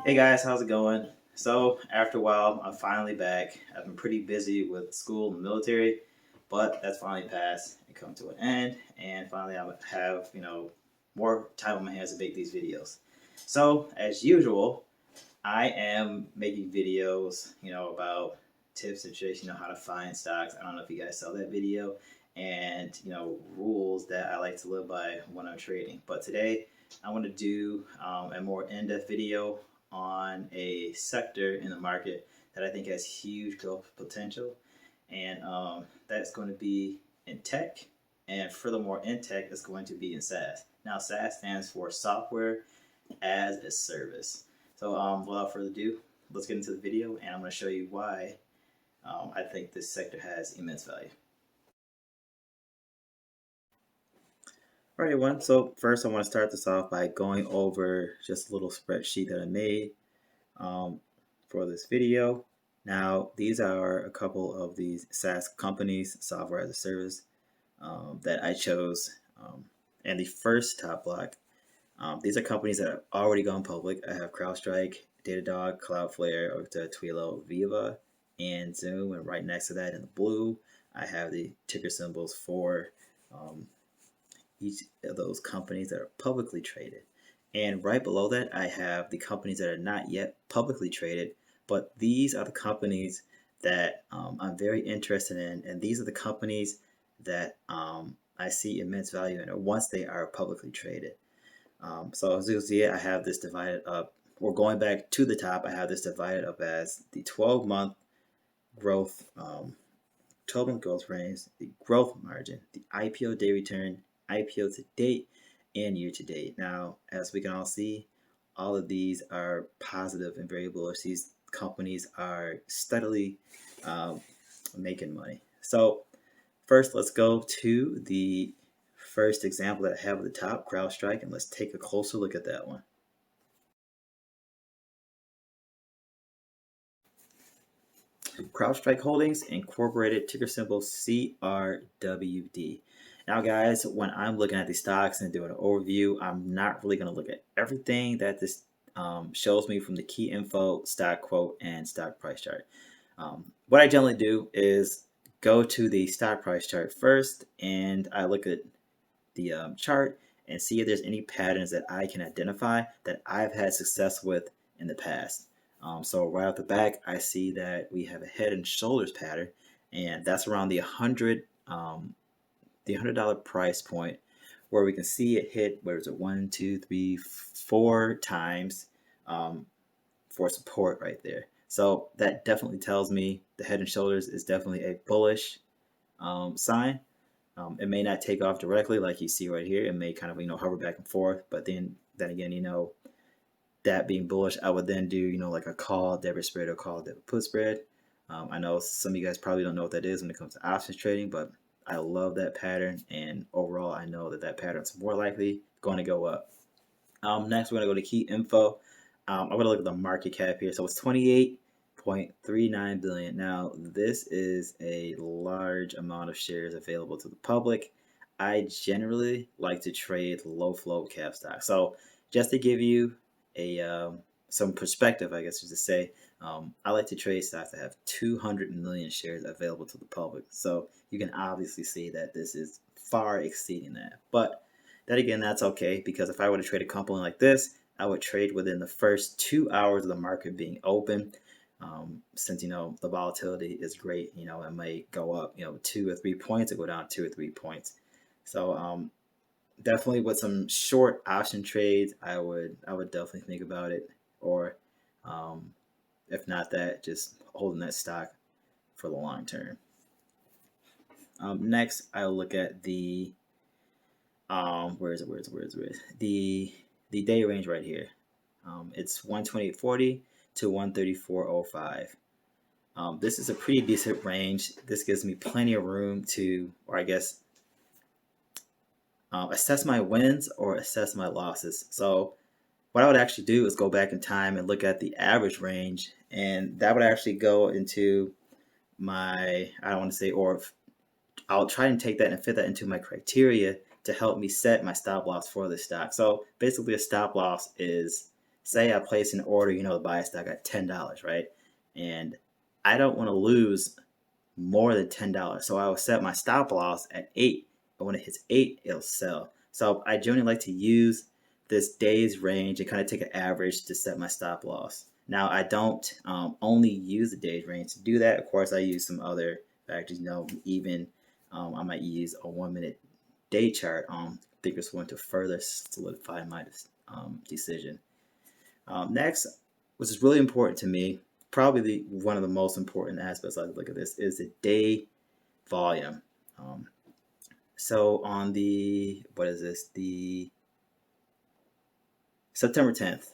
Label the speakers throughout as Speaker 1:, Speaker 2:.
Speaker 1: Hey guys, how's it going? So, after a while, I'm finally back. I've been pretty busy with school and military, but that's finally passed and come to an end. And finally, I have, more time on my hands to make these videos. So, as usual, I am making videos, about tips and tricks, how to find stocks. I don't know if you guys saw that video, and, rules that I like to live by when I'm trading. But today, I want to do a more in-depth video on a sector in the market that I think has huge growth potential, and that's going to be in tech. And furthermore, in tech is going to be in SaaS. Now, SaaS stands for Software as a Service. So, without further ado, let's get into the video, and I'm going to show you why I think this sector has immense value. All right, everyone. So first, I want to start this off by going over just a little spreadsheet that I made for this video. Now, these are a couple of these SaaS companies, software as a service, that I chose. And the first top block, these are companies that have already gone public. I have CrowdStrike, Datadog, Cloudflare, Okta, Twilio, Viva, and Zoom. And right next to that in the blue, I have the ticker symbols for each of those companies that are publicly traded. And right below that, I have the companies that are not yet publicly traded, but these are the companies that I'm very interested in. And these are the companies that I see immense value in once they are publicly traded. So as you see, I have this divided up. We're going back to the top. I have this divided up as the 12-month growth, 12-month growth range, the growth margin, the IPO day return, IPO to date, and year to date. Now, as we can all see, all of these are positive and very bullish. These companies are steadily making money. So first, let's go to the first example that I have at the top, CrowdStrike, and let's take a closer look at that one. CrowdStrike Holdings Incorporated, ticker symbol CRWD. Now, guys, when I'm looking at these stocks and doing an overview, I'm not really going to look at everything that this shows me from the key info, stock quote, and stock price chart. What I generally do is go to the stock price chart first, and I look at the chart and see if there's any patterns that I can identify that I've had success with in the past. So right off the back, I see that we have a head and shoulders pattern, and that's around the $100 price point, where we can see it hit, where is it, 1, 2, 3, 4 times for support right there. So that definitely tells me the head and shoulders is definitely a bullish sign. It may not take off directly like you see right here. It may kind of hover back and forth, but then again, that being bullish, I would then do like a call debit spread or call debit put spread. I know some of you guys probably don't know what that is when it comes to options trading, but I love that pattern, and overall I know that pattern's more likely going to go up. Next, we're going to go to key info. I'm going to look at the market cap here. So it's 28.39 billion. Now, this is a large amount of shares available to the public. I generally like to trade low float cap stocks. So just to give you some perspective, I guess, just to say, I like to trade stocks that have 200 million shares available to the public. So you can obviously see that this is far exceeding that. But then again, that's okay, because if I were to trade a company like this, I would trade within the first 2 hours of the market being open. Since the volatility is great, it might go up 2 or 3 points, or go down 2 or 3 points. So definitely with some short option trades, I would definitely think about it, or if not that, just holding that stock for the long term. Next, I'll look at the where is it? The day range right here. It's 128.40 to 134.05. This is a pretty decent range. This gives me plenty of room to, or I guess, assess my wins or assess my losses. So what I would actually do is go back in time and look at the average range, and that would actually go into my, I don't want to say, or I'll try and take that and fit that into my criteria to help me set my stop loss for this stock. So basically, a stop loss is say I place an order, to buy a stock at $10, right? And I don't want to lose more than $10. So I will set my stop loss at 8. But when it hits 8, it'll sell. So I generally like to use this day's range and kind of take an average to set my stop loss. Now I don't only use the day's range to do that. Of course, I use some other factors. Even I might use a 1 minute day chart on Thinkorswim to further solidify my decision. Next, which is really important to me, probably one of the most important aspects I look at this is the day volume. So on the September 10th,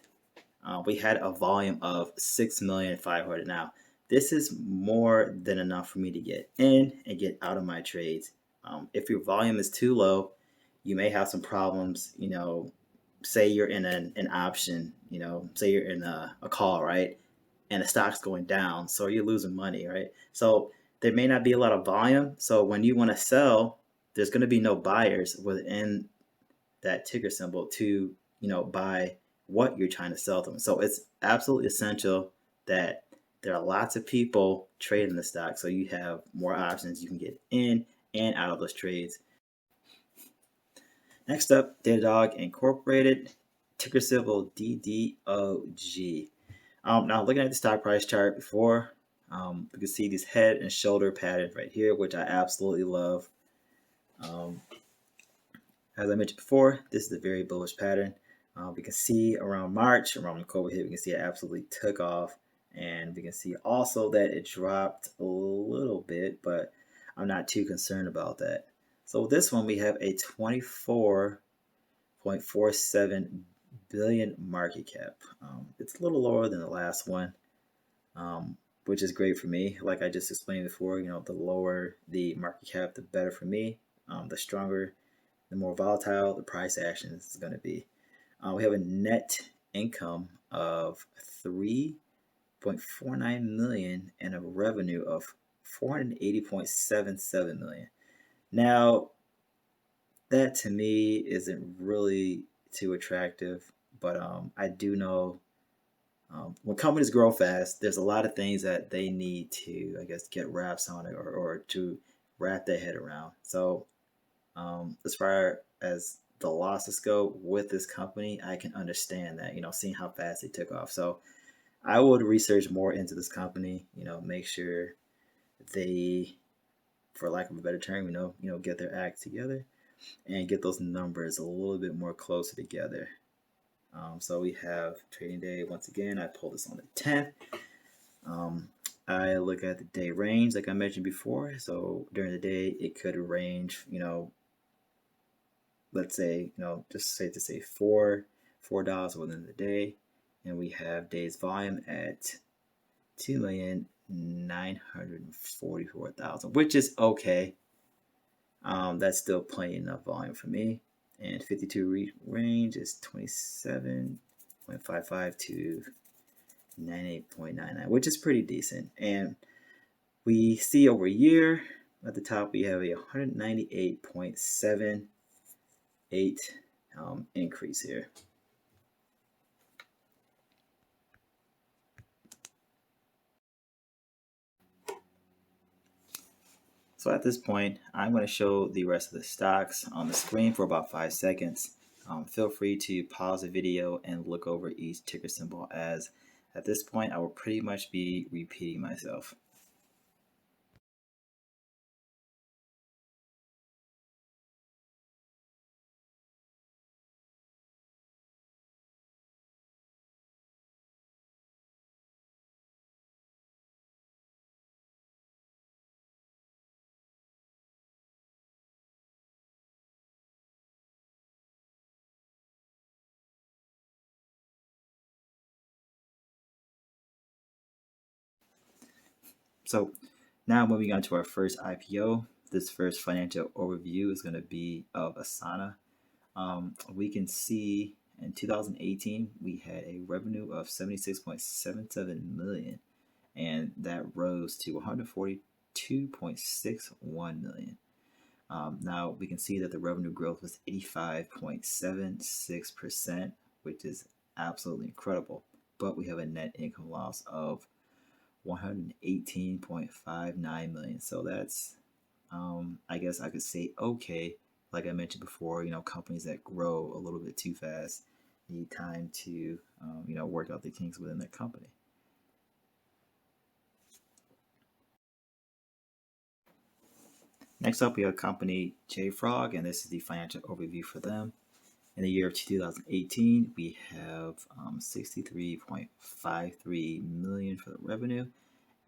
Speaker 1: we had a volume of 6,500,000. Now, this is more than enough for me to get in and get out of my trades. If your volume is too low, you may have some problems. Say you're in an option. Say you're in a call, right? And the stock's going down, so you're losing money, right? So there may not be a lot of volume. So when you want to sell, there's going to be no buyers within that ticker symbol to buy what you're trying to sell them. So it's absolutely essential that there are lots of people trading the stock, so you have more options you can get in and out of those trades. Next up, Datadog Incorporated, ticker symbol DDOG. Now looking at the stock price chart before, you can see these head and shoulder patterns right here, which I absolutely love. As I mentioned before, this is a very bullish pattern. We can see around March, around when COVID hit, we can see it absolutely took off. And we can see also that it dropped a little bit, but I'm not too concerned about that. So with this one, we have a 24.47 billion market cap. It's a little lower than the last one, which is great for me. Like I just explained before, the lower the market cap, the better for me. The stronger, the more volatile the price action is going to be. We have a net income of 3.49 million and a revenue of 480.77 million. Now, that to me isn't really too attractive, but I do know when companies grow fast, there's a lot of things that they need to, I guess, get wraps on it or to wrap their head around. So as far as the losses go with this company, I can understand that, seeing how fast they took off. So I would research more into this company, make sure they, for lack of a better term, get their act together and get those numbers a little bit more closer together. So we have trading day. Once again, I pulled this on the 10th. I look at the day range, like I mentioned before. So during the day, it could range, let's say, just say $4 within the day. And we have days volume at 2,944,000, which is okay. That's still plenty enough volume for me. And 52 range is 27.55 to 98.99, which is pretty decent. And we see over a year at the top, we have a 198.78 increase here. So at this point, I'm going to show the rest of the stocks on the screen for about 5 seconds. Feel free to pause the video and look over each ticker symbol, as at this point, I will pretty much be repeating myself. So now moving on to our first IPO. This first financial overview is going to be of Asana. We can see in 2018, we had a revenue of 76.77 million, and that rose to 142.61 million. Now we can see that the revenue growth was 85.76%, which is absolutely incredible. But we have a net income loss of 118.59 million. So that's, I guess I could say okay. Like I mentioned before, companies that grow a little bit too fast need time to, work out the kinks within their company. Next up, we have company JFrog, and this is the financial overview for them. In the year of 2018, we have 63.53 million for the revenue,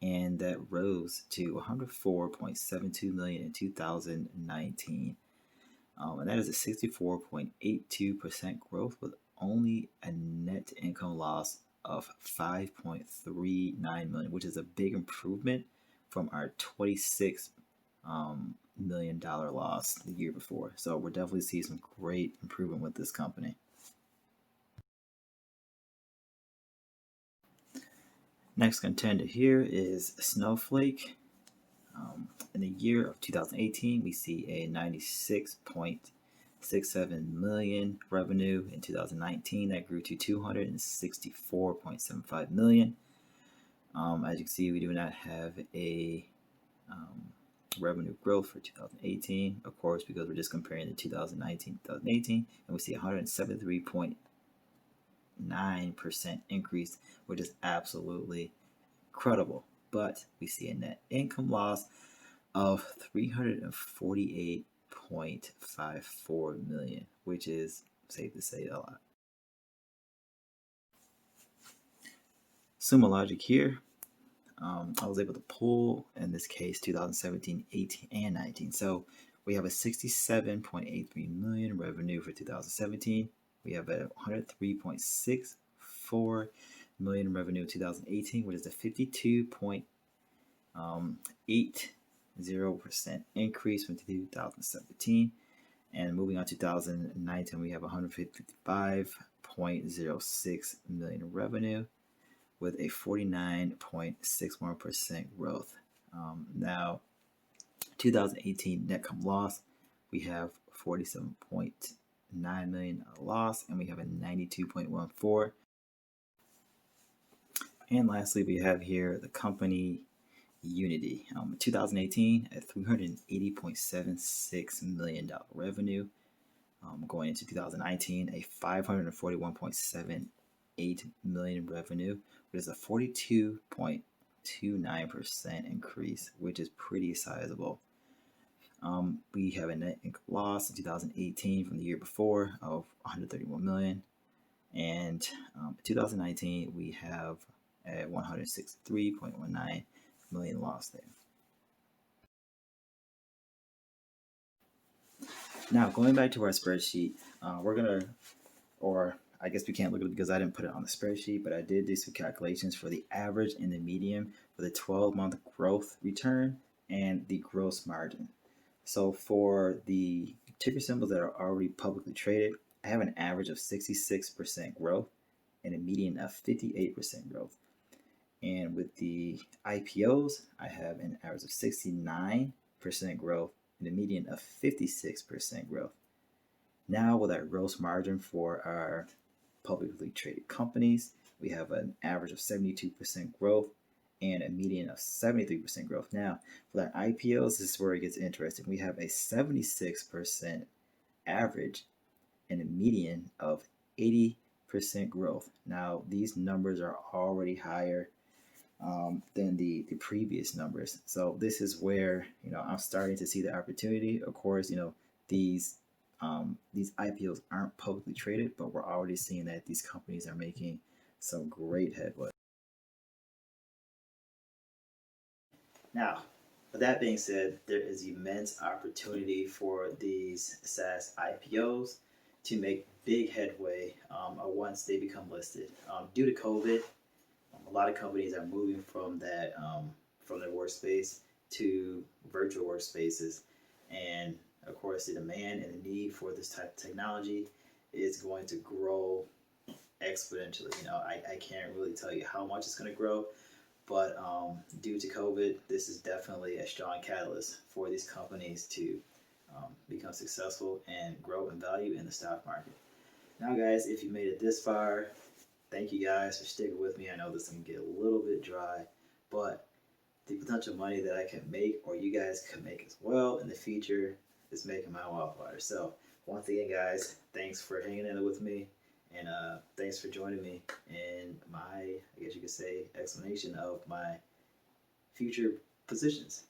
Speaker 1: and that rose to 104.72 million in 2019. And that is a 64.82% growth with only a net income loss of 5.39 million, which is a big improvement from our $26 million loss the year before. So we're definitely seeing some great improvement with this company. Next contender here is Snowflake. In the year of 2018, we see a 96.67 million revenue. In 2019, that grew to 264.75 million. As you can see, we do not have a revenue growth for 2018, of course, because we're just comparing the 2019 and we see 173.9% increase, which is absolutely incredible. But we see a net income loss of 348.54 million, which is safe to say a lot. Sumo Logic here. I was able to pull, in this case, 2017, 18, and 19. So we have a 67.83 million revenue for 2017. We have a 103.64 million revenue in 2018, which is a 52.80% increase from 2017. And moving on to 2019, we have 155.06 million revenue with a 49.61% growth. Now, 2018 net income loss, we have 47.9 million loss, and we have a 92.14. And lastly, we have here the company Unity. 2018 at $380.76 million revenue. Going into 2019, a 541.78 million revenue, which is a 42.29% increase, which is pretty sizable. We have a net income loss in 2018 from the year before of 131 million, and 2019 we have a 163.19 million loss there. Now, going back to our spreadsheet, we're gonna, or I guess we can't look at it because I didn't put it on the spreadsheet, but I did do some calculations for the average and the median for the 12-month growth return and the gross margin. So for the ticker symbols that are already publicly traded, I have an average of 66% growth and a median of 58% growth. And with the IPOs, I have an average of 69% growth and a median of 56% growth. Now with our gross margin for our publicly traded companies, we have an average of 72% growth and a median of 73% growth. Now, for our IPOs, this is where it gets interesting. We have a 76% average and a median of 80% growth. Now, these numbers are already higher than the previous numbers. So this is where, I'm starting to see the opportunity. Of course, these IPOs aren't publicly traded, but we're already seeing that these companies are making some great headway. Now, with that being said, there is immense opportunity for these SaaS IPOs to make big headway once they become listed. Due to COVID, a lot of companies are moving from that from their workspace to virtual workspaces, and of course, the demand and the need for this type of technology is going to grow exponentially. I can't really tell you how much it's going to grow, but due to COVID, this is definitely a strong catalyst for these companies to become successful and grow in value in the stock market. Now, guys, if you made it this far, Thank you guys for sticking with me. I know this can get a little bit dry, but the potential money that I can make or you guys can make as well in the future is making my mouth water. So once again, guys, thanks for hanging in with me, and thanks for joining me in my, I guess you could say, explanation of my future positions.